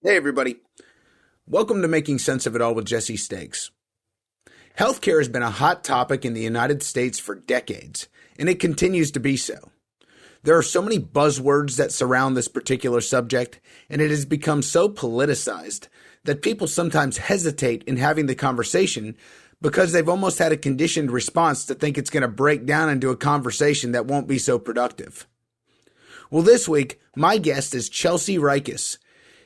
Hey, everybody. Welcome to Making Sense of It All with Jesse Stakes. Healthcare has been a hot topic in the United States for decades, and it continues to be so. There are so many buzzwords that surround this particular subject, and it has become so politicized that people sometimes hesitate in having the conversation because they've almost had a conditioned response to think it's going to break down into a conversation that won't be so productive. Well, this week, my guest is Chelsea Ryckis.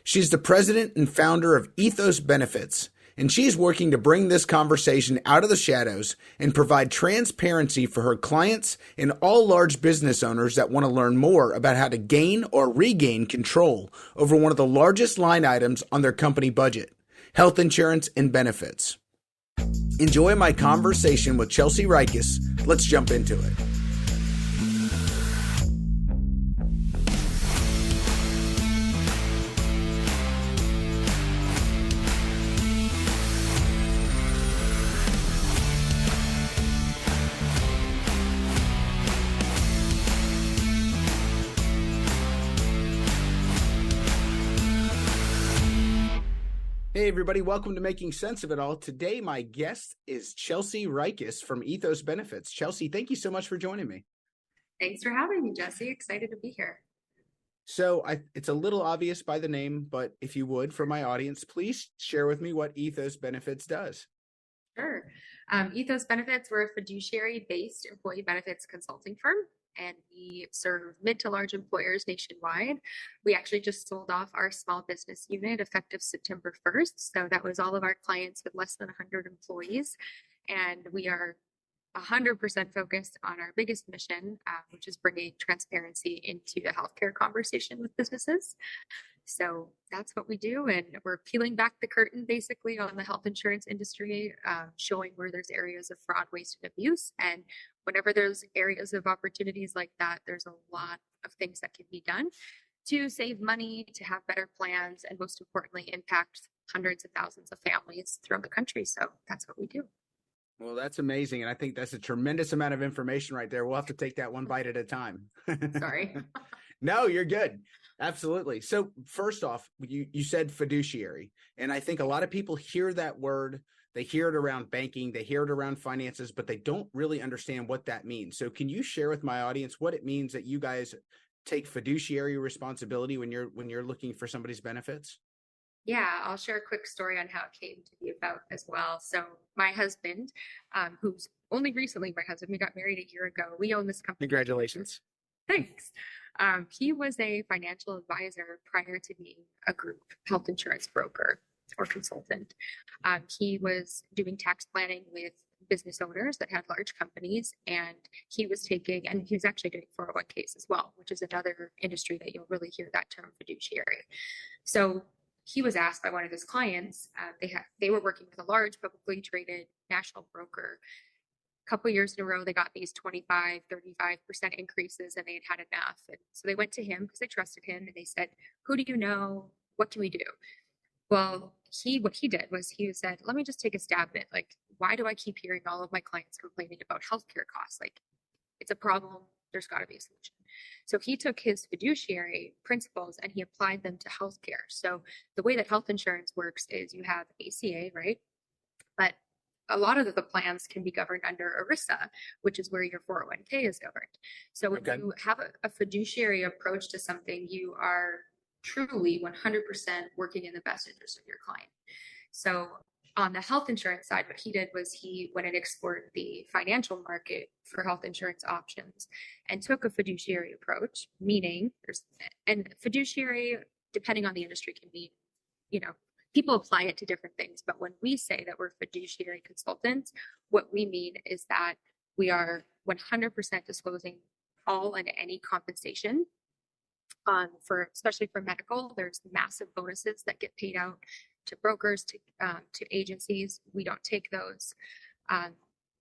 She's the president and founder of Ethos Benefits, and she's working to bring this conversation out of the shadows and provide transparency for her clients and all large business owners that want to learn more about how to gain or regain control over one of the largest line items on their company budget, health insurance and benefits. Enjoy my conversation with Chelsea Ryckis. Let's jump into it. Hey, everybody. Welcome to Making Sense of It All. Today, my guest is Chelsea Ryckis from Ethos Benefits. Chelsea, thank you so much for joining me. Thanks for having me, Jesse. Excited to be here. So it's a little obvious by the name, but if you would, for my audience, please share with me what Ethos Benefits does. Sure. Ethos Benefits, we're a fiduciary-based employee benefits consulting firm, and we serve mid to large employers nationwide. We actually just sold off our small business unit effective September 1st. So that was all of our clients with less than 100 employees. And we are 100% focused on our biggest mission, which is bringing transparency into the healthcare conversation with businesses. So that's what we do. And we're peeling back the curtain basically on the health insurance industry, showing where there's areas of fraud, waste, and abuse. And whenever there's areas of opportunities like that, there's a lot of things that can be done to save money, to have better plans, and most importantly, impact hundreds of thousands of families throughout the country. So that's what we do. Well, that's amazing. And I think that's a tremendous amount of information right there. We'll have to take that one bite at a time. Sorry. No, you're good. Absolutely. So first off, you said fiduciary. And I think a lot of people hear that word. They hear it around banking. They hear it around finances, but they don't really understand what that means. So can you share with my audience what it means that you guys take fiduciary responsibility when you're looking for somebody's benefits? Yeah, I'll share a quick story on how it came to be about as well. So my husband, who's only recently my husband, we got married a year ago. We own this company. Congratulations. Thanks. He was a financial advisor prior to being a group health insurance broker or consultant. He was doing tax planning with business owners that had large companies, and he was actually doing 401ks as well, which is another industry that you'll really hear that term fiduciary. So he was asked by one of his clients, they were working with a large publicly traded national broker. A couple years in a row, they got these 25, 35% increases, and they had enough. And so they went to him because they trusted him, and they said, "Who do you know? What can we do?" Well, what he did was he said, "Let me just take a stab at it. Like, why do I keep hearing all of my clients complaining about healthcare costs? Like, it's a problem. There's got to be a solution." So he took his fiduciary principles and he applied them to healthcare. So the way that health insurance works is you have ACA, right? But a lot of the plans can be governed under ERISA, which is where your 401k is governed. So when you have a fiduciary approach to something, you are truly 100% working in the best interest of your client. So on the health insurance side, what he did was he went and explored the financial market for health insurance options and took a fiduciary approach, meaning and fiduciary, depending on the industry, can mean, people apply it to different things. But when we say that we're fiduciary consultants, what we mean is that we are 100% disclosing all and any compensation especially for medical. There's massive bonuses that get paid out to brokers, to agencies. We don't take those.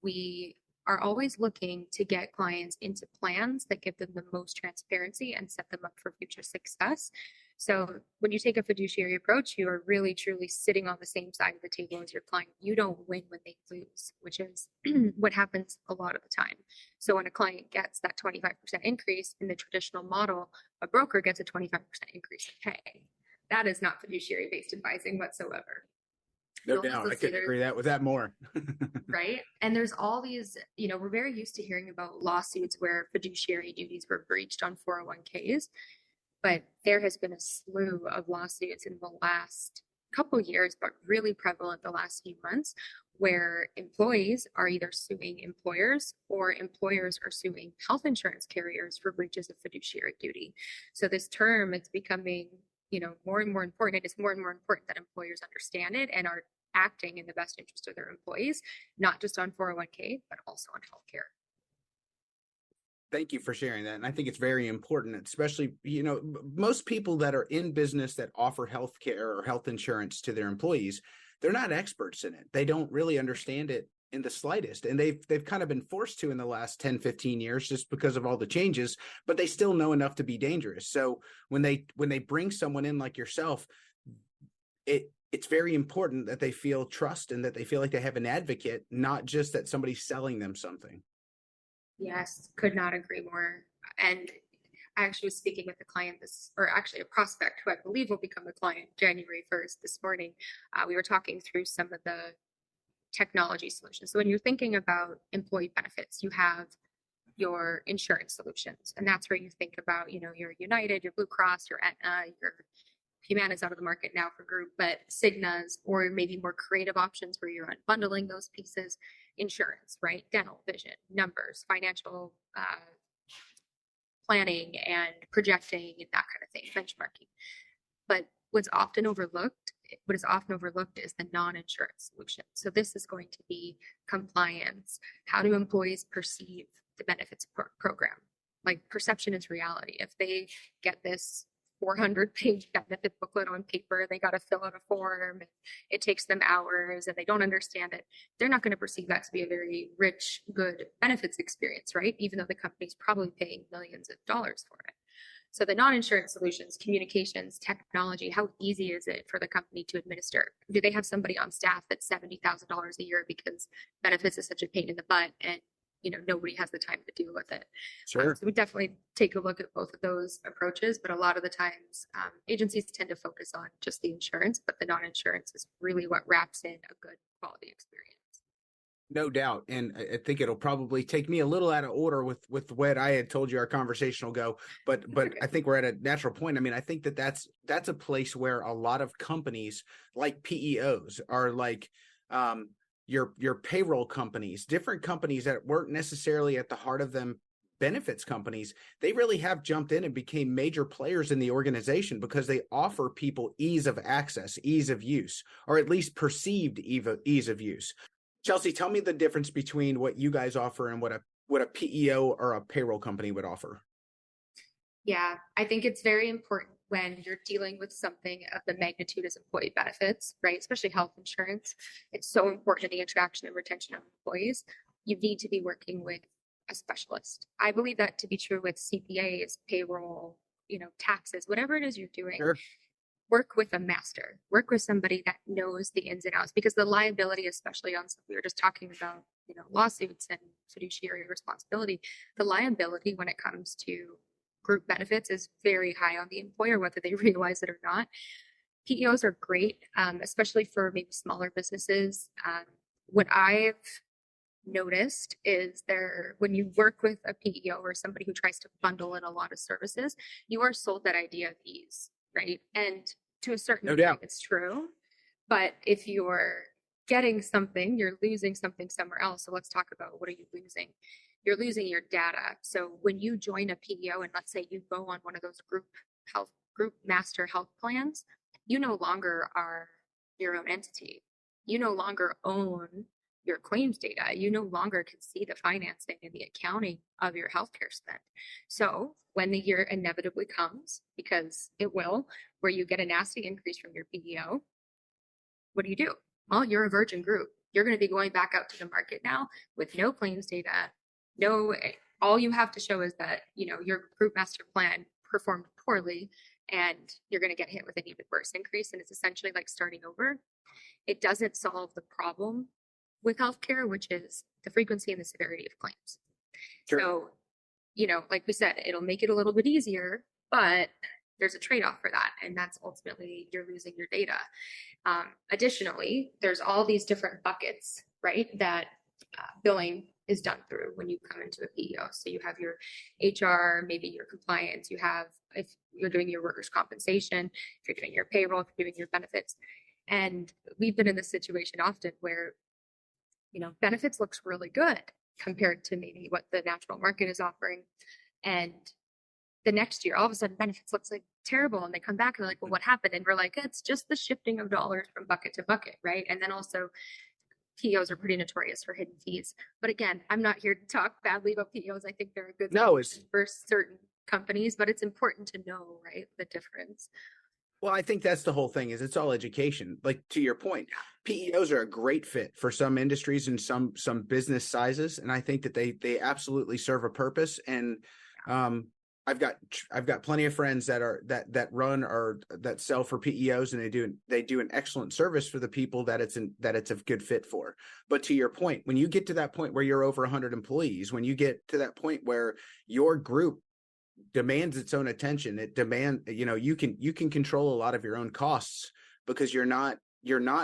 We are always looking to get clients into plans that give them the most transparency and set them up for future success. So when you take a fiduciary approach, you are really truly sitting on the same side of the table as your client. You don't win when they lose, which is what happens a lot of the time. So when a client gets that 25% increase in the traditional model, a broker gets a 25% increase in pay. That is not fiduciary-based advising whatsoever. No You'll doubt. also I see couldn't there, agree that with that more. right? And there's all these, we're very used to hearing about lawsuits where fiduciary duties were breached on 401ks, but there has been a slew of lawsuits in the last couple years, but really prevalent the last few months, where employees are either suing employers or employers are suing health insurance carriers for breaches of fiduciary duty. So this term, it's becoming, more and more important. It is more and more important that employers understand it and are acting in the best interest of their employees, not just on 401k, but also on healthcare. Thank you for sharing that. And I think it's very important, especially, most people that are in business that offer health care or health insurance to their employees, they're not experts in it. They don't really understand it in the slightest. And they've kind of been forced to in the last 10, 15 years just because of all the changes, but they still know enough to be dangerous. So when they bring someone in like yourself, it's very important that they feel trust and that they feel like they have an advocate, not just that somebody's selling them something. Yes, could not agree more. And I actually was speaking with a client or actually a prospect who I believe will become a client January 1st this morning. We were talking through some of the technology solutions. So when you're thinking about employee benefits, you have your insurance solutions, and that's where you think about, your United, your Blue Cross, your Aetna, your Humana's out of the market now for group, but Cigna's, or maybe more creative options where you're unbundling those pieces, insurance, right? Dental, vision, numbers, financial planning and projecting and that kind of thing, benchmarking. But what is often overlooked is the non-insurance solution. So this is going to be compliance. How do employees perceive the benefits program? Like, perception is reality. If they get this 400-page benefit booklet on paper, they got to fill out a form, and it takes them hours, and they don't understand it, they're not going to perceive that to be a very rich, good benefits experience, right? Even though the company's probably paying millions of dollars for it. So the non-insurance solutions, communications, technology, how easy is it for the company to administer? Do they have somebody on staff that's $70,000 a year because benefits is such a pain in the butt and nobody has the time to deal with it? Sure. So we definitely take a look at both of those approaches, but a lot of the times agencies tend to focus on just the insurance, but the non-insurance is really what wraps in a good quality experience. No doubt. And I think it'll probably take me a little out of order with what I had told you our conversation will go, but Okay. I think we're at a natural point. I mean, I think that's a place where a lot of companies like PEOs are like your payroll companies, different companies that weren't necessarily at the heart of them benefits companies. They really have jumped in and became major players in the organization because they offer people ease of access, ease of use, or at least perceived ease of use. Chelsea, tell me the difference between what you guys offer and what a PEO or a payroll company would offer. Yeah, I think it's very important when you're dealing with something of the magnitude as employee benefits, right? Especially health insurance. It's so important in the attraction and retention of employees. You need to be working with a specialist. I believe that to be true with CPAs, payroll, taxes, whatever it is you're doing. Sure. Work with a master, work with somebody that knows the ins and outs, because the liability, especially on, we were just talking about, lawsuits and fiduciary responsibility, the liability when it comes to group benefits is very high on the employer, whether they realize it or not. PEOs are great, especially for maybe smaller businesses. What I've noticed is when you work with a PEO or somebody who tries to bundle in a lot of services, you are sold that idea of ease, right? And to a certain No degree, doubt. it's true. But if you're getting something, you're losing something somewhere else. So let's talk about, what are you losing? You're losing your data. So when you join a PEO and let's say you go on one of those group master health plans, you no longer are your own entity. You no longer own your claims data. You no longer can see the financing and the accounting of your healthcare spend. So when the year inevitably comes, because it will, where you get a nasty increase from your PEO, what do? Well, you're a virgin group. You're going to be going back out to the market now with no claims data. All you have to show is that, your group master plan performed poorly, and you're going to get hit with an even worse increase. And it's essentially like starting over. It doesn't solve the problem with healthcare, which is the frequency and the severity of claims. Sure. So, like we said, it'll make it a little bit easier, but there's a trade-off for that, and that's ultimately you're losing your data. Additionally, there's all these different buckets, right, that billing is done through when you come into a PEO. So you have your HR, maybe your compliance, you have, if you're doing your workers' compensation, if you're doing your payroll, if you're doing your benefits. And we've been in this situation often where, benefits looks really good compared to maybe what the national market is offering. And the next year, all of a sudden, benefits looks like terrible. And they come back and they're like, well, what happened? And we're like, it's just the shifting of dollars from bucket to bucket, right? And then also PEOs are pretty notorious for hidden fees. But again, I'm not here to talk badly about PEOs. I think they're a good for certain companies, but it's important to know, right, the difference. Well, I think that's the whole thing, is it's all education. Like, to your point, PEOs are a great fit for some industries and some business sizes. And I think that they absolutely serve a purpose. And I've got plenty of friends that run or that sell for PEOs, and they do an excellent service for the people that it's a good fit for. But to your point, when you get to that point where you're over 100 employees, when you get to that point where your group demands its own attention, you can control a lot of your own costs, because you're not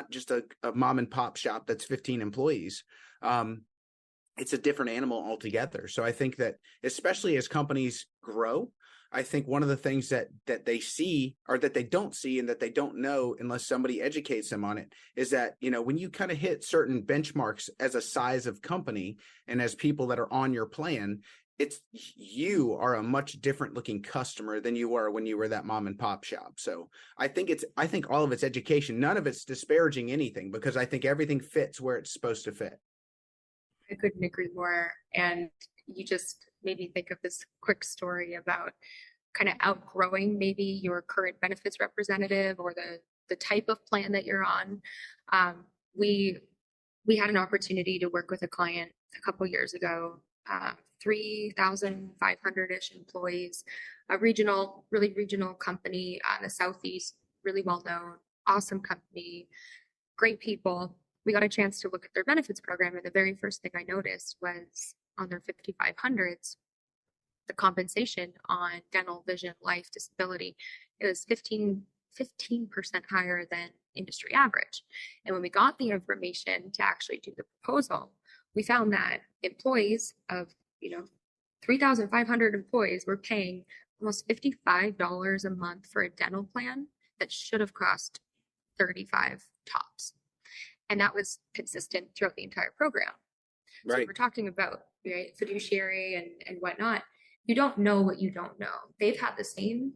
just a mom and pop shop that's 15 employees. It's a different animal altogether. So I think that, especially as companies grow, I think one of the things that they see, or that they don't see, and that they don't know unless somebody educates them on it, is that, when you kind of hit certain benchmarks as a size of company and as people that are on your plan, you are a much different looking customer than you were when you were that mom and pop shop. So I think all of it's education. None of it's disparaging anything, because I think everything fits where it's supposed to fit. I couldn't agree more. And you just made me think of this quick story about kind of outgrowing maybe your current benefits representative or the type of plan that you're on. We had an opportunity to work with a client a couple years ago, 3,500-ish employees, a really regional company in the Southeast, really well known, awesome company, great people. We got a chance to look at their benefits program, and the very first thing I noticed was on their 5,500s, the compensation on dental, vision, life, disability, it was 15% higher than industry average. And when we got the information to actually do the proposal, we found that employees of 3,500 employees were paying almost $55 a month for a dental plan that should have cost $35 tops. And that was consistent throughout the entire program. Right. So we're talking about, right, fiduciary and whatnot. You don't know what you don't know. They've had the same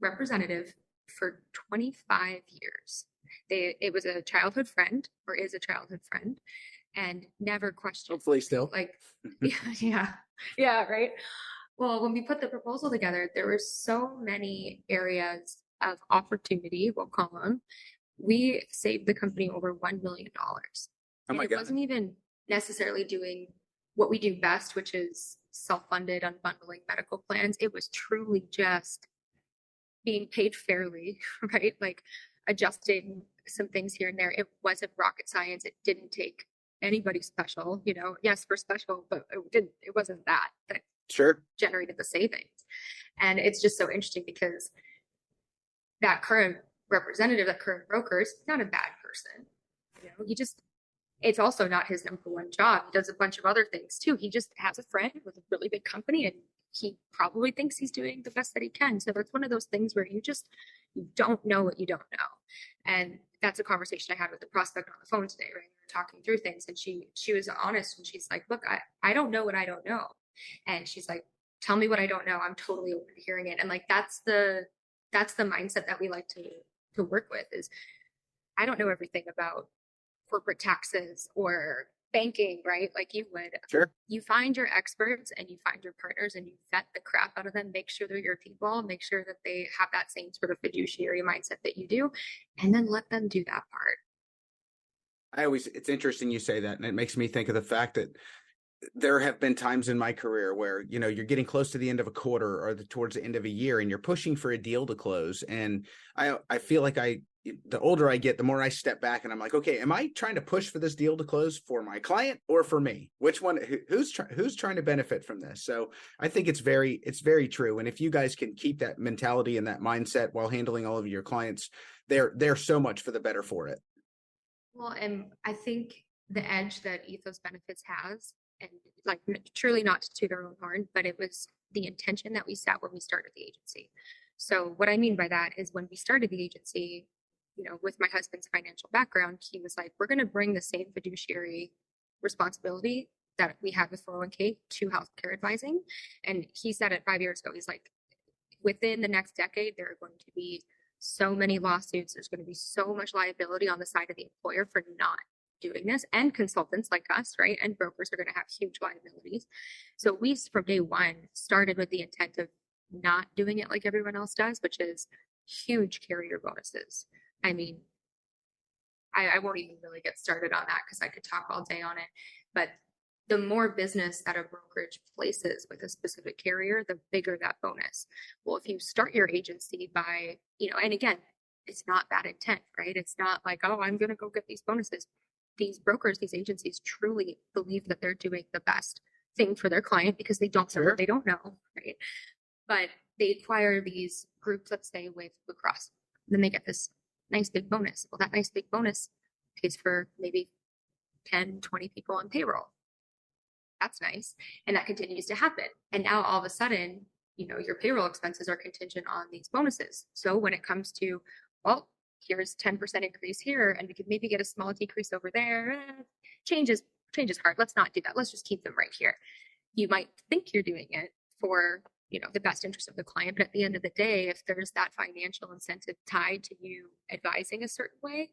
representative for 25 years. It was a childhood friend, or is a childhood friend, and never questioned. Hopefully still. Like, yeah, right. Well, when we put the proposal together, there were so many areas of opportunity, we'll call them. We saved the company over $1 million. Oh my God. It wasn't even necessarily doing what we do best, which is self-funded, unbundling medical plans. It was truly just being paid fairly, right? Like adjusting some things here and there. It wasn't rocket science. It didn't take anybody special, yes, we're special, but it wasn't that sure generated the savings. And it's just so interesting, because that current representative, that current broker, is not a bad person. It's also not his number one job. He does a bunch of other things too. He just has a friend with a really big company, and he probably thinks he's doing the best that he can. So it's one of those things where you don't know what you don't know. And that's a conversation I had with the prospect on the phone today, right? We were talking through things, and she was honest, and she's like, look, I don't know what I don't know. And she's like, tell me what I don't know. I'm totally open to hearing it. And like, that's the mindset that we like to work with, is I don't know everything about corporate taxes or banking, right? Like you would. Sure. You find your experts and you find your partners and you vet the crap out of them, make sure they're your people, make sure that they have that same sort of fiduciary mindset that you do, and then let them do that part. It's interesting you say that, and it makes me think of the fact that there have been times in my career where, you're getting close to the end of a quarter or towards the end of a year, and you're pushing for a deal to close. And I feel like the older I get, the more I step back and I'm like, okay, am I trying to push for this deal to close for my client or for me? Which one, who's trying to benefit from this? So I think it's very true. And if you guys can keep that mentality and that mindset while handling all of your clients, they're so much for the better for it. Well, and I think the edge that Ethos Benefits has, and like truly not to toot our own horn, but it was the intention that we set when we started the agency. So what I mean by that is when we started the agency, with my husband's financial background, he was like, we're going to bring the same fiduciary responsibility that we have with 401k to healthcare advising. And he said it 5 years ago. He's like, within the next decade, there are going to be so many lawsuits. There's going to be so much liability on the side of the employer for not doing this, and consultants like us, right? And brokers are going to have huge liabilities. So we, from day one, started with the intent of not doing it like everyone else does, which is huge carrier bonuses. I mean, I won't even really get started on that because I could talk all day on it. But the more business that a brokerage places with a specific carrier, the bigger that bonus. Well, if you start your agency by, and again, it's not bad intent, right? It's not like, oh, I'm going to go get these bonuses. These brokers, these agencies truly believe that they're doing the best thing for their client because they don't know what they don't know, right? But they acquire these groups, let's say with Blue Cross, then they get this nice big bonus. Well, that nice big bonus pays for maybe 10, 20 people on payroll. That's nice. And that continues to happen. And now all of a sudden, your payroll expenses are contingent on these bonuses. So when it comes to, well, here's 10% increase here, and we could maybe get a small decrease over there. Change is hard. Let's not do that. Let's just keep them right here. You might think you're doing it for, the best interest of the client, but at the end of the day, if there's that financial incentive tied to you advising a certain way.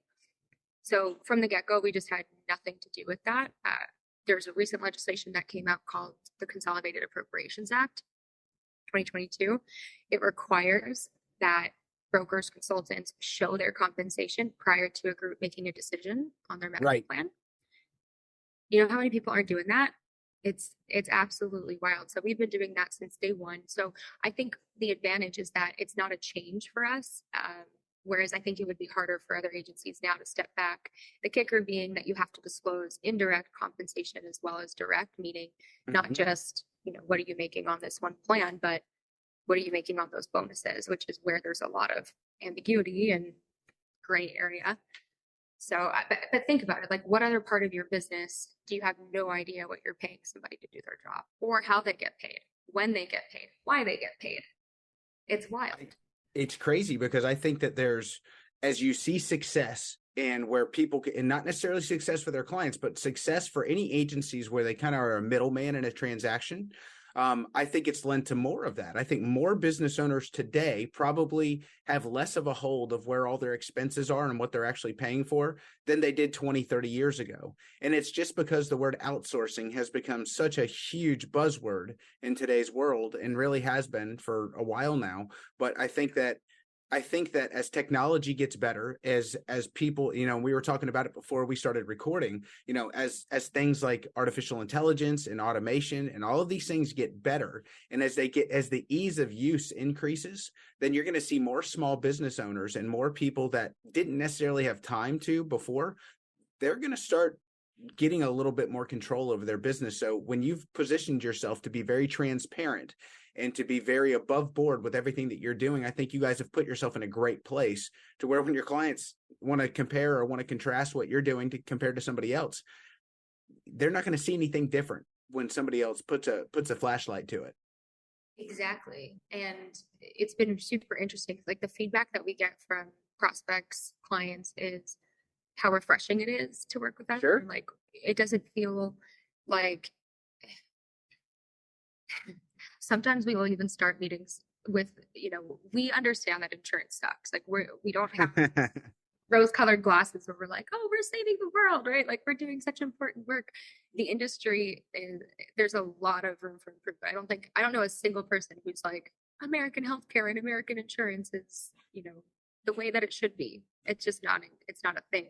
So from the get-go, we just had nothing to do with that. There's a recent legislation that came out called the Consolidated Appropriations Act 2022. It requires that brokers, consultants show their compensation prior to a group making a decision on their medical plan. You know how many people aren't doing that? It's absolutely wild. So we've been doing that since day one. So I think the advantage is that it's not a change for us. Whereas I think it would be harder for other agencies now to step back. The kicker being that you have to disclose indirect compensation as well as direct, meaning not just, what are you making on this one plan, but what are you making on those bonuses, which is where there's a lot of ambiguity and gray area. So, but think about it. Like, what other part of your business do you have no idea what you're paying somebody to do their job, or how they get paid, when they get paid, why they get paid? It's wild. It's crazy because I think that as you see success and where people can, and not necessarily success for their clients, but success for any agencies where they kind of are a middleman in a transaction. I think it's lent to more of that. I think more business owners today probably have less of a hold of where all their expenses are and what they're actually paying for than they did 20, 30 years ago. And it's just because the word outsourcing has become such a huge buzzword in today's world, and really has been for a while now. But I think that as technology gets better, as people, we were talking about it before we started recording, as things like artificial intelligence and automation and all of these things get better, and as the ease of use increases, then you're going to see more small business owners and more people that didn't necessarily have time to before. They're going to start getting a little bit more control over their business. So when you've positioned yourself to be very transparent and to be very above board with everything that you're doing, I think you guys have put yourself in a great place to where when your clients want to compare or want to contrast what you're doing to compare to somebody else, they're not going to see anything different when somebody else puts a flashlight to it. Exactly. And it's been super interesting. Like, the feedback that we get from prospects, clients, is how refreshing it is to work with us. Sure. Like, it doesn't feel like sometimes we will even start meetings with, we understand that insurance sucks. Like, we don't have rose-colored glasses where we're like, oh, we're saving the world, right? Like, we're doing such important work. The industry there's a lot of room for improvement. I don't know a single person who's like, American healthcare and American insurance is, the way that it should be. It's not a thing.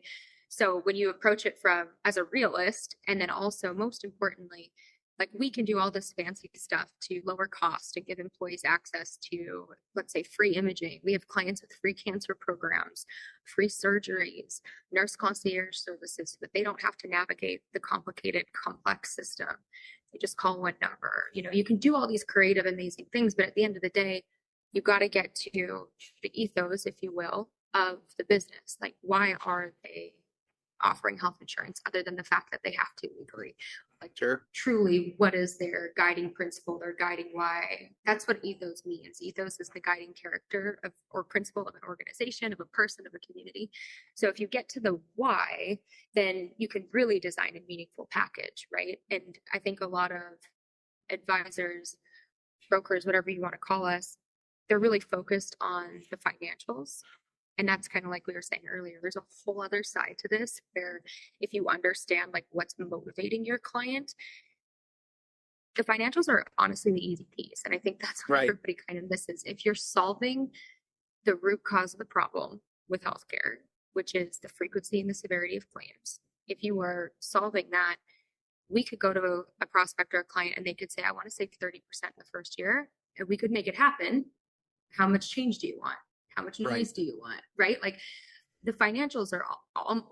So when you approach it from as a realist, and then also most importantly, Like we can do all this fancy stuff to lower cost to give employees access to, let's say, free imaging. We have clients with free cancer programs, free surgeries, nurse concierge services so that they don't have to navigate the complicated, complex system. You just call one number. You know, you can do all these creative, amazing things, but at the end of the day, you've got to get to the ethos, if you will, of the business. Like, why are they offering health insurance other than the fact that they have to legally? Like, Sure. truly, what is their guiding principle, their guiding why? That's what ethos means. Ethos is the guiding character of or principle of an organization, of a person, of a community. So if you get to the why, then you can really design a meaningful package, right? And I think a lot of advisors, brokers, whatever you want to call us, they're really focused on the financials. And that's kind of like we were saying earlier, there's a whole other side to this where if you understand like what's motivating your client, the financials are honestly the easy piece. And I think that's what Right. everybody kind of misses. If you're solving the root cause of the problem with healthcare, which is the frequency and the severity of claims, if you are solving that, we could go to a prospect or a client and they could say, I want to save 30% in the first year, and we could make it happen. How much change do you want? How much noise Right. do you want? Right? Like the financials are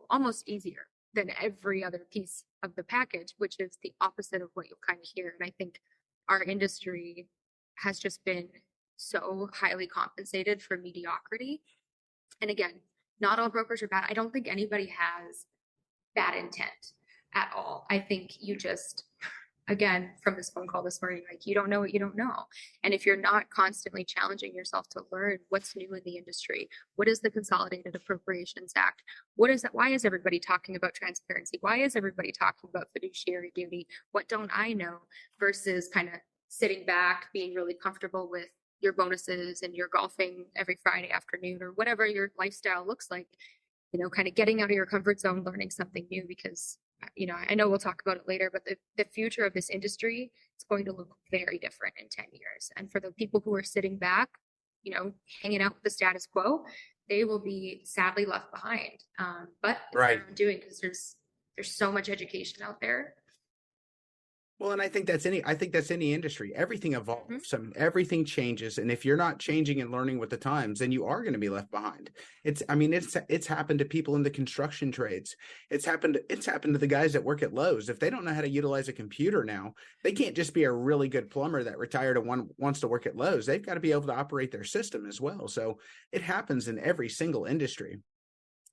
almost easier than every other piece of the package, which is the opposite of what you'll kind of hear. And I think our industry has just been so highly compensated for mediocrity. And again, not all brokers are bad. I don't think anybody has bad intent at all. I think you just, again, from this phone call this morning, like you don't know what you don't know. And if you're not constantly challenging yourself to learn what's new in the industry, what is the Consolidated Appropriations Act? What is that? Why is everybody talking about transparency? Why is everybody talking about fiduciary duty? What don't I know? Versus kind of sitting back, being really comfortable with your bonuses and your golfing every Friday afternoon or whatever your lifestyle looks like, you know, kind of getting out of your comfort zone, learning something new because you know, I know we'll talk about it later, but the future of this industry is going to look very different in 10 years. And for the people who are sitting back, you know, hanging out with the status quo, they will be sadly left behind. But it's Right. their own doing because there's so much education out there. Well, and I think that's any industry. Everything evolves. I mean, everything changes. And if you're not changing and learning with the times, then you are going to be left behind. It's happened to people in the construction trades. It's happened to the guys that work at Lowe's. If they don't know how to utilize a computer now, they can't just be a really good plumber that retired and wants to work at Lowe's. They've got to be able to operate their system as well. So it happens in every single industry.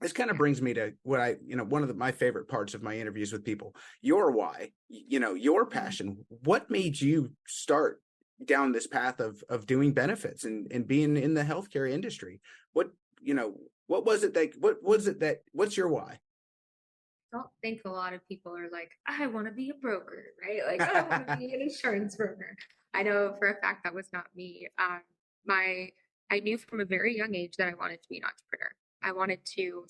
This kind of brings me to what one of my favorite parts of my interviews with people, your why, your passion. What made you start down this path of doing benefits and being in the healthcare industry? What's your why? I don't think a lot of people are like, I want to be a broker, right? Like, I want to be an insurance broker. I know for a fact that was not me. I knew from a very young age that I wanted to be an entrepreneur. I wanted to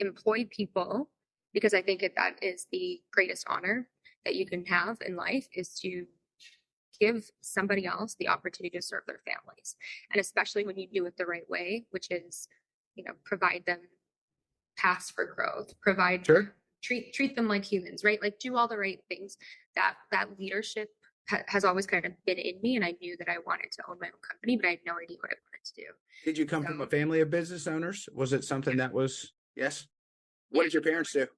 employ people because I think that is the greatest honor that you can have in life is to give somebody else the opportunity to serve their families. And especially when you do it the right way, which is, you know, provide them paths for growth, Sure. treat them like humans, right? Like do all the right things. That leadership has always kind of been in me, and I knew that I wanted to own my own company, but I had no idea what I wanted to do. Did you come from a family of business owners? Was it something that was yes? What did your parents do?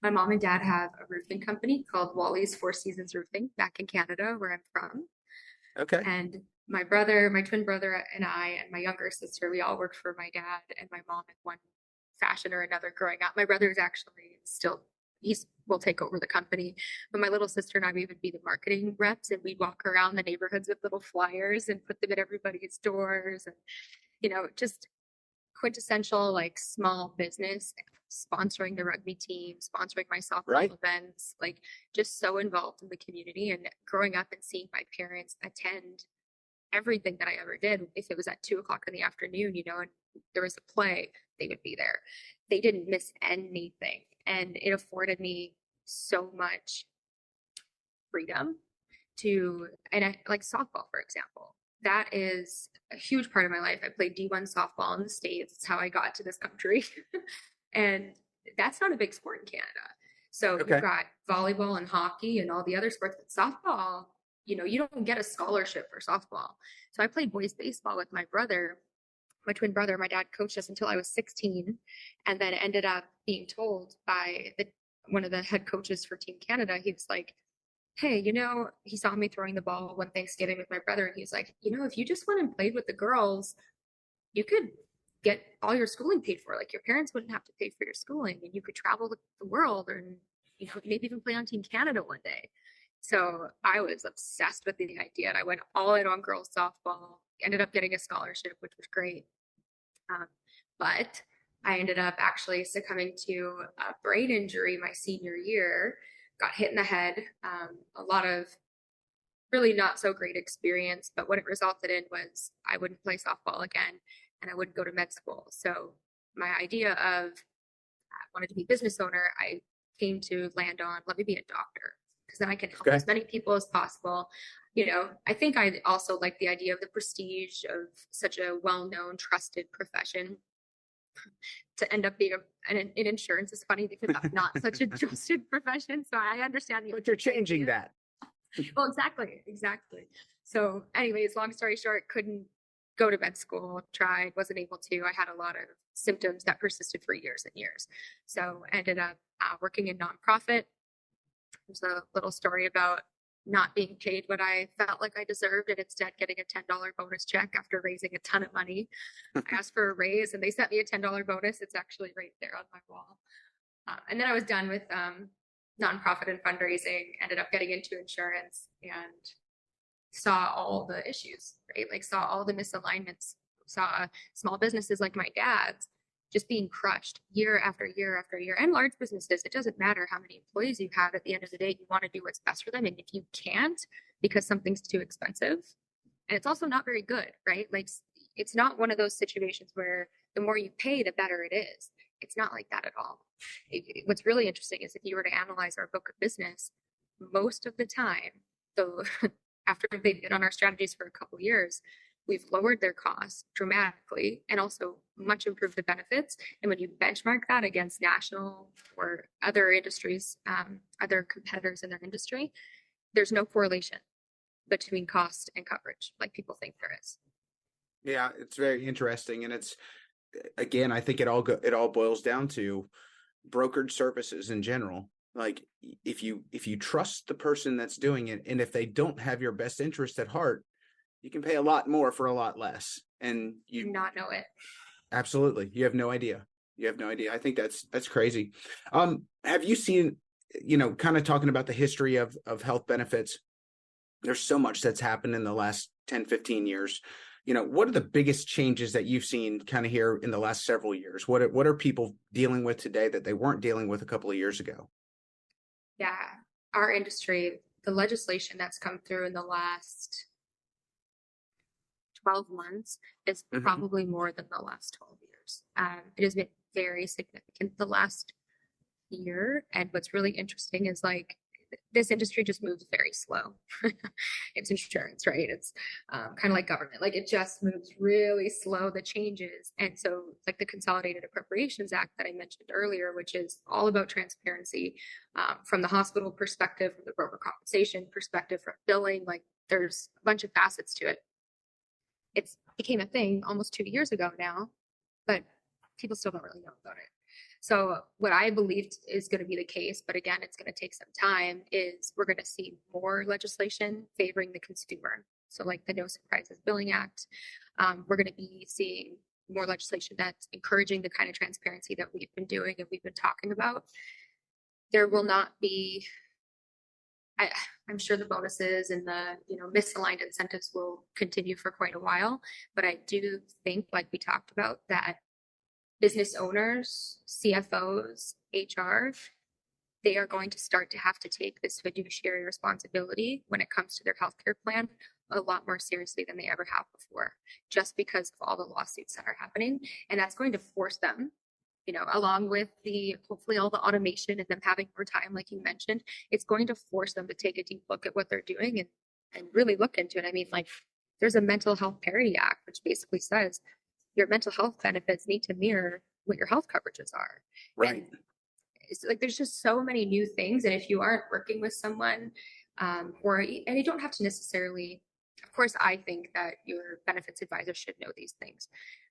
My mom and dad have a roofing company called Wally's Four Seasons Roofing back in Canada, where I'm from. Okay. And my brother, my twin brother, and I, and my younger sister, we all worked for my dad and my mom in one fashion or another growing up. My brother is actually still, will take over the company. But my little sister and I, we would be the marketing reps and we'd walk around the neighborhoods with little flyers and put them at everybody's doors. And, you know, just quintessential like small business, sponsoring the rugby team, sponsoring my softball events, like just so involved in the community. And growing up and seeing my parents attend everything that I ever did, if it was at 2 o'clock in the afternoon, you know, and there was a play, they would be there. They didn't miss anything. And it afforded me so much freedom and I like softball, for example. That is a huge part of my life. I played D1 softball in the States. It's how I got to this country. And that's not a big sport in Canada. So you've Okay. got volleyball and hockey and all the other sports, but softball, you don't get a scholarship for softball. So I played boys baseball with my brother, my twin brother. My dad coached us until I was 16, and then ended up being told by one of the head coaches for Team Canada. He was like, hey, he saw me throwing the ball one Thanksgiving with my brother, and he's like, if you just went and played with the girls, you could get all your schooling paid for. Like your parents wouldn't have to pay for your schooling, and you could travel the world, and maybe even play on Team Canada one day. So I was obsessed with the idea, and I went all in on girls softball. Ended up getting a scholarship, which was great. But I ended up actually succumbing to a brain injury my senior year. Got hit in the head. A lot of really not so great experience, but what it resulted in was I wouldn't play softball again, and I wouldn't go to med school. So my idea of I wanted to be a business owner, I came to land on, let me be a doctor, because then I can help Okay. as many people as possible. I think I also like the idea of the prestige of such a well-known, trusted profession. To end up being in insurance is funny because that's not such a trusted profession. So I understand But you're changing that. Well, exactly. So anyways, long story short, couldn't go to med school, tried, wasn't able to. I had a lot of symptoms that persisted for years and years. So ended up working in nonprofit. There's a little story about not being paid what I felt like I deserved, and instead getting a $10 bonus check after raising a ton of money. I asked for a raise, and they sent me a $10 bonus. It's actually right there on my wall. And then I was done with nonprofit and fundraising, ended up getting into insurance, and saw all the issues, right? Like saw all the misalignments, saw small businesses like my dad's just being crushed year after year after year, and large businesses. It doesn't matter how many employees you have. At the end of the day, you want to do what's best for them. And if you can't because something's too expensive, and it's also not very good, right? Like it's not one of those situations where the more you pay, the better it is. It's not like that at all. What's really interesting is if you were to analyze our book of business, most of the time, though, after they've been on our strategies for a couple of years, we've lowered their costs dramatically and also much improved the benefits. And when you benchmark that against national or other industries, other competitors in their industry, there's no correlation between cost and coverage like people think there is. Yeah, it's very interesting, and it's again, I think it all boils down to brokered services in general. Like if you trust the person that's doing it, and if they don't have your best interest at heart, you can pay a lot more for a lot less, and you not know it. Absolutely, you have no idea. I think that's crazy. Have you seen, kind of talking about the history of health benefits? There's so much that's happened in the last 10, 15 years. What are the biggest changes that you've seen kind of here in the last several years? What are people dealing with today that they weren't dealing with a couple of years ago? Yeah, our industry, the legislation that's come through in the last 12 months is probably more than the last 12 years. It has been very significant the last year. And what's really interesting is like this industry just moves very slow. It's insurance, right? It's kind of like government. Like it just moves really slow, the changes. And so like the Consolidated Appropriations Act that I mentioned earlier, which is all about transparency from the hospital perspective, from the broker compensation perspective, from billing, like there's a bunch of facets to it. It became a thing almost 2 years ago now, but people still don't really know about it. So what I believed is going to be the case, but again, it's going to take some time, is we're going to see more legislation favoring the consumer. So like the No Surprises Billing Act, we're going to be seeing more legislation that's encouraging the kind of transparency that we've been doing and we've been talking about. There will not be, I'm sure the bonuses and the misaligned incentives will continue for quite a while, but I do think, like we talked about, that business owners, CFOs, HR, they are going to start to have to take this fiduciary responsibility when it comes to their healthcare plan a lot more seriously than they ever have before, just because of all the lawsuits that are happening. And that's going to force them, along with hopefully all the automation and them having more time, like you mentioned, it's going to force them to take a deep look at what they're doing and really look into it. I mean, like there's a Mental Health Parity Act, which basically says your mental health benefits need to mirror what your health coverages are. Right. it's like there's just so many new things, and if you aren't working with someone, and you don't have to necessarily, of course, I think that your benefits advisor should know these things,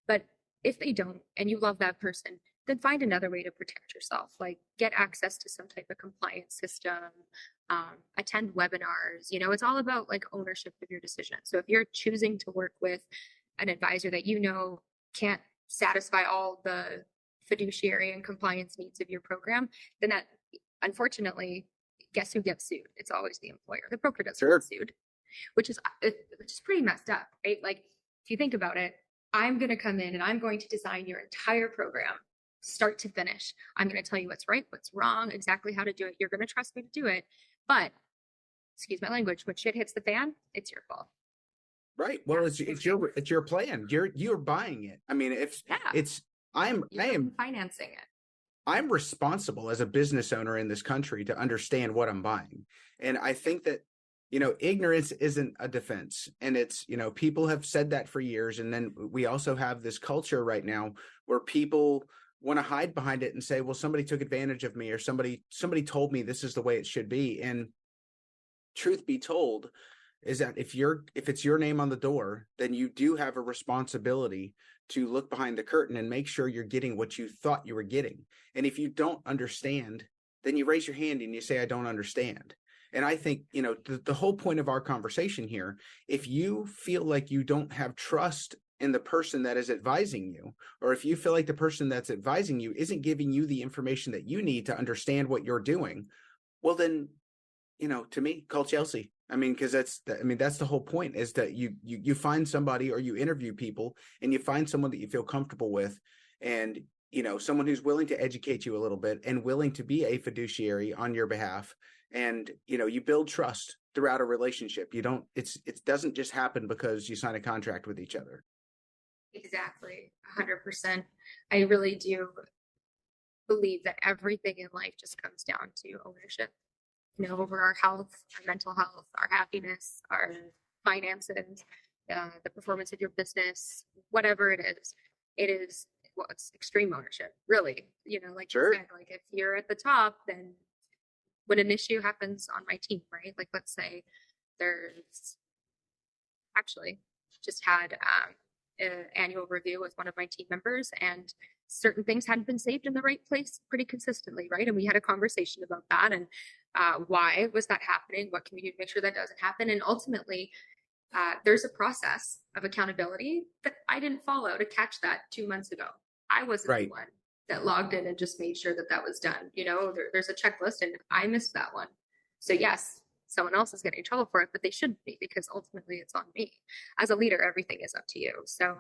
but if they don't, and you love that person, then find another way to protect yourself. Like get access to some type of compliance system, attend webinars. It's all about like ownership of your decision. So if you're choosing to work with an advisor that can't satisfy all the fiduciary and compliance needs of your program, then that, unfortunately, guess who gets sued? It's always the employer. The broker doesn't get sued, which is pretty messed up, right? Like if you think about it, I'm going to come in and I'm going to design your entire program, start to finish. I'm going to tell you what's right, what's wrong, exactly how to do it. You're going to trust me to do it. But, excuse my language, when shit hits the fan, it's your fault. Right. Well, it's your plan. You're buying it. I mean, I am financing it. I'm responsible as a business owner in this country to understand what I'm buying. And I think that, ignorance isn't a defense. And it's, people have said that for years. And then we also have this culture right now where people want to hide behind it and say, well, somebody took advantage of me, or somebody told me this is the way it should be. And truth be told is that if it's your name on the door, then you do have a responsibility to look behind the curtain and make sure you're getting what you thought you were getting. And if you don't understand, then you raise your hand and you say, I don't understand. And I think, the whole point of our conversation here, if you feel like you don't have trust in the person that is advising you, or if you feel like the person that's advising you isn't giving you the information that you need to understand what you're doing, well, then, to me, call Chelsea. I mean, because that's the whole point, is that you find somebody, or you interview people and you find someone that you feel comfortable with, and, someone who's willing to educate you a little bit and willing to be a fiduciary on your behalf. And, you build trust throughout a relationship. It doesn't just happen because you sign a contract with each other. Exactly. 100%. I really do believe that everything in life just comes down to ownership. Over our health, our mental health, our happiness, our finances, the performance of your business, whatever it is, it's extreme ownership, really. Like sure. You said, like if you're at the top, then when an issue happens on my team, right? Like let's say there's actually just had an annual review with one of my team members, and certain things hadn't been saved in the right place pretty consistently, right? And we had a conversation about that, and why was that happening? What can we do to make sure that doesn't happen? And ultimately, there's a process of accountability that I didn't follow to catch that 2 months ago. I wasn't the one that logged in and just made sure that was done. There's a checklist, and I missed that one. So yes, someone else is getting in trouble for it, but they shouldn't be, because ultimately it's on me. As a leader, everything is up to you. So,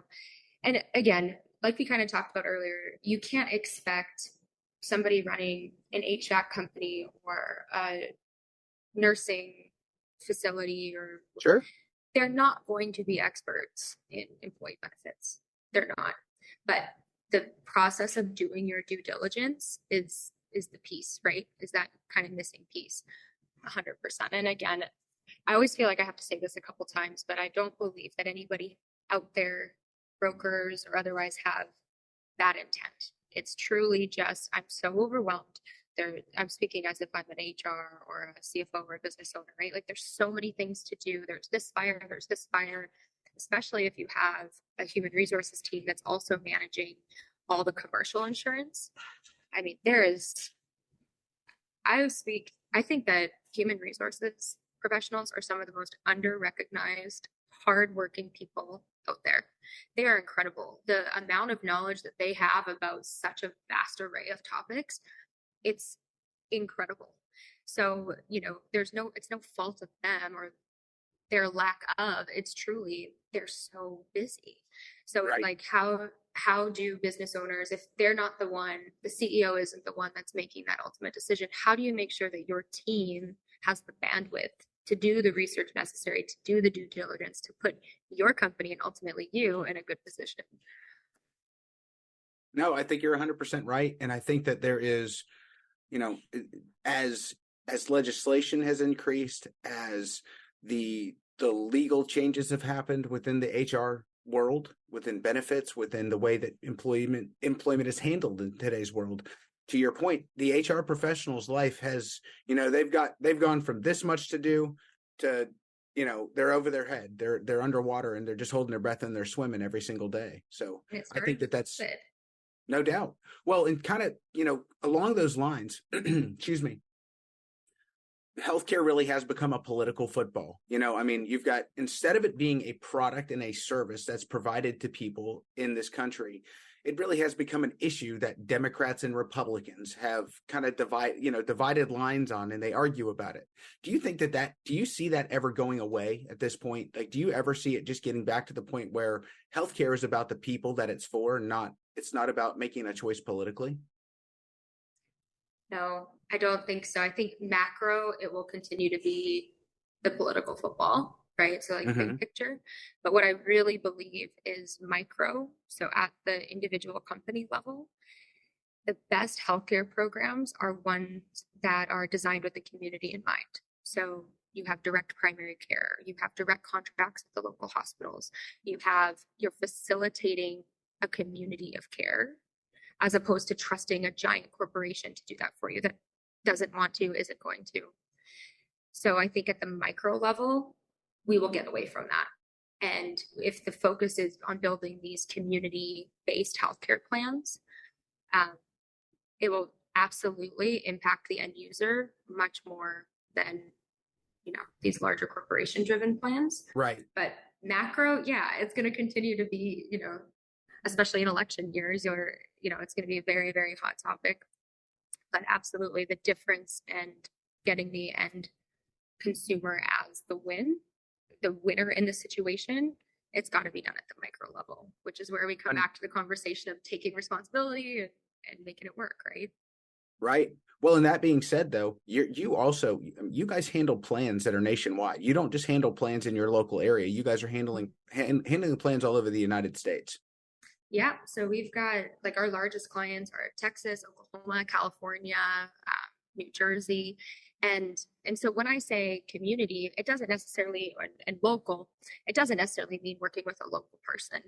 and again, like we kind of talked about earlier, you can't expect somebody running an HVAC company or a nursing facility, or sure, they're not going to be experts in employee benefits. They're not. But the process of doing your due diligence is the piece, right? Is that kind of missing piece. 100%. And again, I always feel like I have to say this a couple times, but I don't believe that anybody out there, brokers or otherwise, have bad intent. It's truly just, I'm so overwhelmed. I'm speaking as if I'm an HR or a CFO or a business owner, right? Like there's so many things to do. There's this fire, especially if you have a human resources team that's also managing all the commercial insurance. I mean, I think that human resources professionals are some of the most under-recognized, hard-working people out there. They are incredible. The amount of knowledge that they have about such a vast array of topics, it's incredible. So, it's no fault of them or their lack of, it's truly, they're so busy. So right. Like how do business owners, if they're not the one, the CEO isn't the one that's making that ultimate decision, how do you make sure that your team has the bandwidth to do the research necessary, to do the due diligence, to put your company and ultimately you in a good position? No, I think you're 100% right. And I think that there is, as legislation has increased, as the legal changes have happened within the HR world, within benefits, within the way that employment is handled in today's world, to your point, the HR professional's life has, they've gone from this much to do to, they're over their head, they're underwater, and they're just holding their breath and they're swimming every single day. So And it I think started that's with no doubt. Well, and kind of, along those lines, excuse me, healthcare really has become a political football. I mean, you've got, instead of it being a product and a service that's provided to people in this country, it really has become an issue that Democrats and Republicans have kind of divided lines on, and they argue about it. Do you think do you see that ever going away at this point? Like, do you ever see it just getting back to the point where healthcare is about the people that it's for, it's not about making a choice politically? No, I don't think so. I think macro, it will continue to be the political football, right? So like Mm-hmm. big picture. But what I really believe is micro. So at the individual company level, the best healthcare programs are ones that are designed with the community in mind. So you have direct primary care, you have direct contracts with the local hospitals, you're facilitating a community of care as opposed to trusting a giant corporation to do that for you that doesn't want to, isn't going to. So I think at the micro level, we will get away from that. And if the focus is on building these community based healthcare plans, um, it will absolutely impact the end user much more than these larger corporation driven plans. Right. But macro, yeah, it's going to continue to be, especially in election years, or it's going to be a very, very hot topic. But absolutely, the difference and getting the end consumer as the winner in the situation, it's got to be done at the micro level, which is where we come back to the conversation of taking responsibility and making it work, right? Right. Well, and that being said, though, you guys handle plans that are nationwide. You don't just handle plans in your local area. You guys are handling plans all over the United States. Yeah. So we've got like our largest clients are Texas, Oklahoma, California, New Jersey. And so when I say community, it doesn't necessarily, and local, it doesn't necessarily mean working with a local person.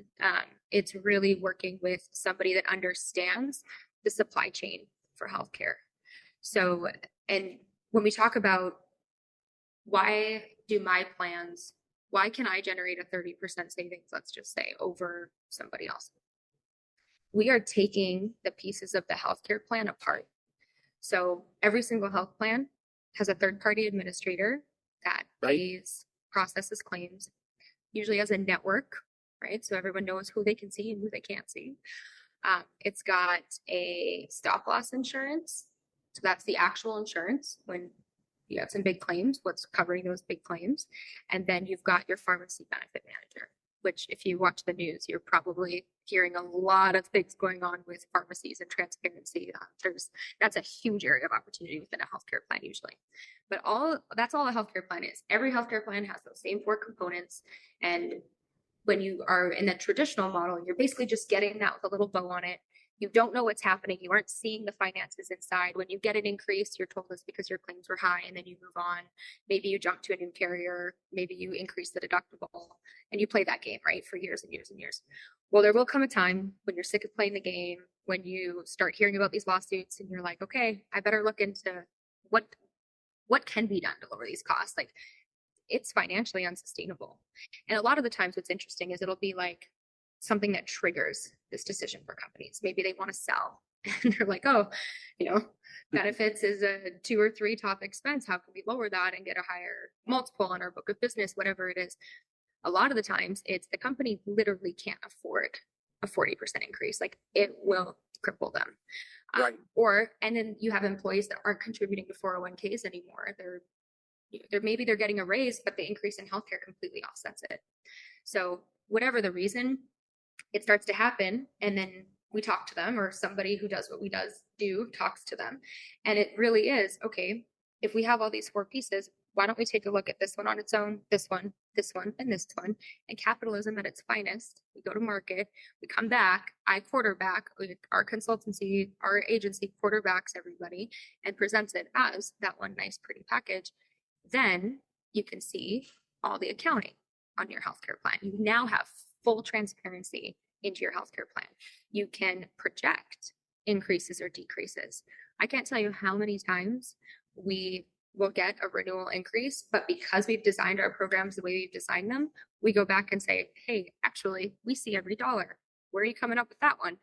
It's really working with somebody that understands the supply chain for healthcare. So, and when we talk about why do my plans, why can I generate a 30% savings, let's just say, over somebody else? We are taking the pieces of the healthcare plan apart. So every single health plan has a third party administrator that processes claims, usually as a network, right? So everyone knows who they can see and who they can't see. It's got a stop loss insurance. So that's the actual insurance when you have some big claims, what's covering those big claims. And then you've got your pharmacy benefit manager, which if you watch the news, you're probably hearing a lot of things going on with pharmacies and transparency. That's a huge area of opportunity within a healthcare plan usually. But that's all a healthcare plan is. Every healthcare plan has those same 4 components. And when you are in the traditional model, you're basically just getting that with a little bow on it. You don't know what's happening. You aren't seeing the finances inside. When you get an increase, you're told it's because your claims were high, and then you move on. Maybe you jump to a new carrier. Maybe you increase the deductible, and you play that game, right, for years and years and years. Well, there will come a time when you're sick of playing the game, when you start hearing about these lawsuits, and you're like, okay, I better look into what can be done to lower these costs. Like, it's financially unsustainable. And a lot of the times what's interesting is it'll be like something that triggers this decision for companies. Maybe they want to sell and they're like, oh, benefits is a 2 or 3 top expense. How can we lower that and get a higher multiple on our book of business, whatever it is? A lot of the times it's the company literally can't afford a 40% increase. Like, it will cripple them. Right. And then you have employees that aren't contributing to 401ks anymore. Maybe they're getting a raise, but the increase in healthcare completely offsets it. So whatever the reason, it starts to happen, and then we talk to them, or somebody who does what we do talks to them. And it really is, okay, if we have all these 4 pieces, why don't we take a look at this one on its own, this one, and this one? And capitalism at its finest, we go to market, we come back, I quarterback, our consultancy, our agency quarterbacks everybody and presents it as that one nice pretty package. Then you can see all the accounting on your healthcare plan. You now have full transparency into your healthcare plan. You can project increases or decreases. I can't tell you how many times we will get a renewal increase, but because we've designed our programs the way we've designed them, we go back and say, hey, actually, we see every dollar. Where are you coming up with that one?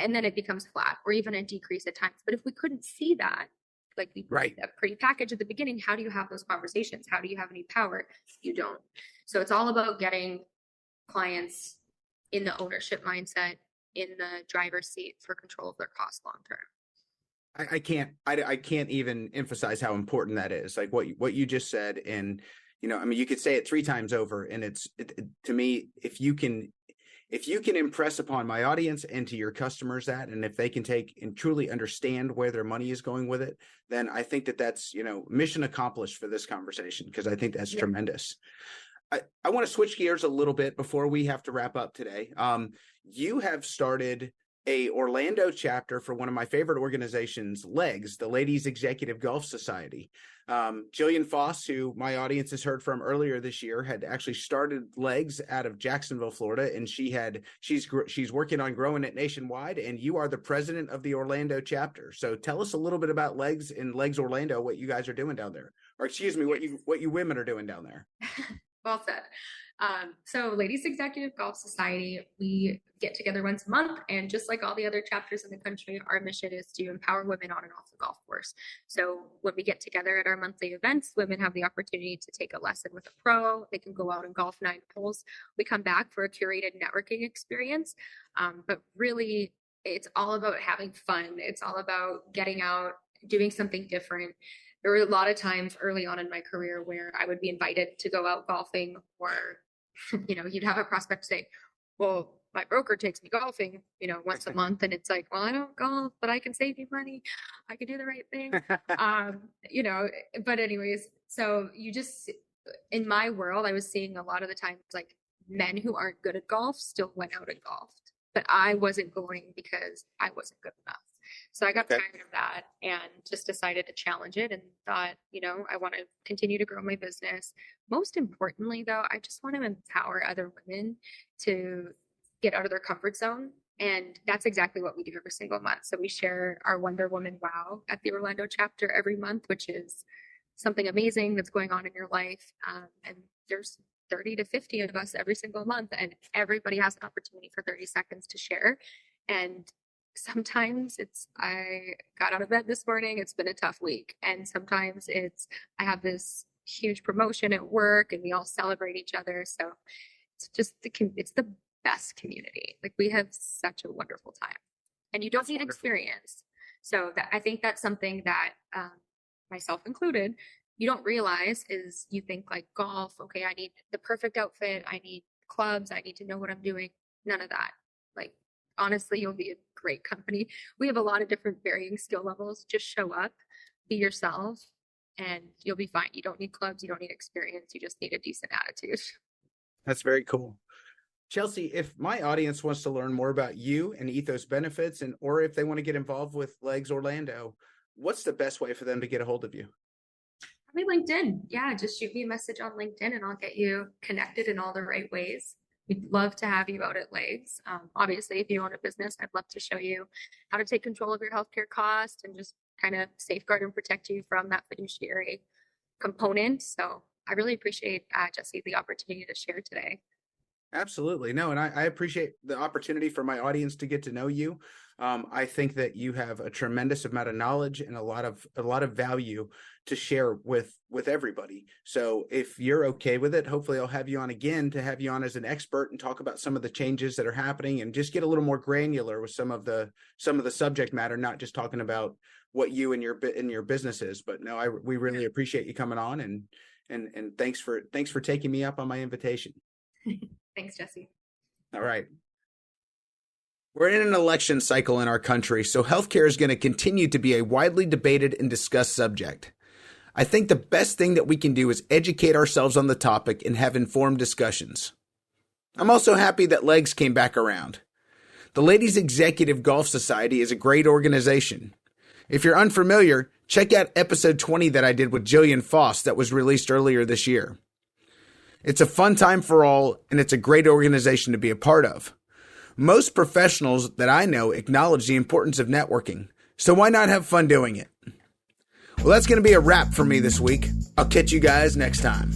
And then it becomes flat or even a decrease at times. But if we couldn't see that, like we Right. a pretty package at the beginning, how do you have those conversations? How do you have any power? You don't. So it's all about getting clients in the ownership mindset, in the driver's seat for control of their costs long term. I can't even emphasize how important that is. Like what you just said, and I mean, you could say it 3 times over, and to me, if you can impress upon my audience and to your customers that, and if they can take and truly understand where their money is going with it, then I think that's mission accomplished for this conversation, because I think that's tremendous. I want to switch gears a little bit before we have to wrap up today. You have started a Orlando chapter for one of my favorite organizations, LEGS, the Ladies Executive Golf Society. Jillian Foss, who my audience has heard from earlier this year, had actually started LEGS out of Jacksonville, Florida, and she's working on growing it nationwide. And you are the president of the Orlando chapter. So tell us a little bit about LEGS and LEGS Orlando, what you guys are doing down there, or excuse me, what you women are doing down there. Well said. So Ladies Executive Golf Society, we get together once a month, and just like all the other chapters in the country, our mission is to empower women on and off the golf course. So when we get together at our monthly events, women have the opportunity to take a lesson with a pro. They can go out and golf 9 holes. We come back for a curated networking experience. But really, it's all about having fun. It's all about getting out, doing something different. There were a lot of times early on in my career where I would be invited to go out golfing, or you'd have a prospect say, well, my broker takes me golfing, once a month. And it's like, well, I don't golf, but I can save you money. I can do the right thing. But anyways, so in my world, I was seeing a lot of the times, like, men who aren't good at golf still went out and golfed, but I wasn't going because I wasn't good enough. So I got tired of that and just decided to challenge it, and thought, I want to continue to grow my business. Most importantly, though, I just want to empower other women to get out of their comfort zone. And that's exactly what we do every single month. So we share our Wonder Woman Wow at the Orlando chapter every month, which is something amazing that's going on in your life. And there's 30 to 50 of us every single month, and everybody has an opportunity for 30 seconds to share. And sometimes I got out of bed this morning, it's been a tough week. And sometimes I have this huge promotion at work and we all celebrate each other. So it's just it's the best community. Like, we have such a wonderful time, and you don't need experience. So I think that's something that, myself included, you don't realize is you think like golf, okay, I need the perfect outfit, I need clubs, I need to know what I'm doing. None of that. Like, honestly, you'll be a great company. We have a lot of different varying skill levels. Just show up, be yourself, and you'll be fine. You don't need clubs. You don't need experience. You just need a decent attitude. That's very cool. Chelsea, if my audience wants to learn more about you and Ethos benefits, or if they want to get involved with LEGS Orlando, what's the best way for them to get a hold of you? Probably LinkedIn. Yeah, just shoot me a message on LinkedIn and I'll get you connected in all the right ways. We'd love to have you out at LEGS. Obviously, if you own a business, I'd love to show you how to take control of your healthcare costs and just kind of safeguard and protect you from that fiduciary component. So I really appreciate, Jesse, the opportunity to share today. Absolutely. No, and I appreciate the opportunity for my audience to get to know you. I think that you have a tremendous amount of knowledge and a lot of value to share with everybody. So if you're okay with it, hopefully I'll have you on again to have you on as an expert and talk about some of the changes that are happening and just get a little more granular with some of the subject matter, not just talking about what you and your business is. But no, we really appreciate you coming on, and thanks for taking me up on my invitation. Thanks, Jesse. All right. We're in an election cycle in our country, so healthcare is going to continue to be a widely debated and discussed subject. I think the best thing that we can do is educate ourselves on the topic and have informed discussions. I'm also happy that LEGS came back around. The Ladies Executive Golf Society is a great organization. If you're unfamiliar, check out episode 20 that I did with Jillian Foss that was released earlier this year. It's a fun time for all, and it's a great organization to be a part of. Most professionals that I know acknowledge the importance of networking, so why not have fun doing it? Well, that's going to be a wrap for me this week. I'll catch you guys next time.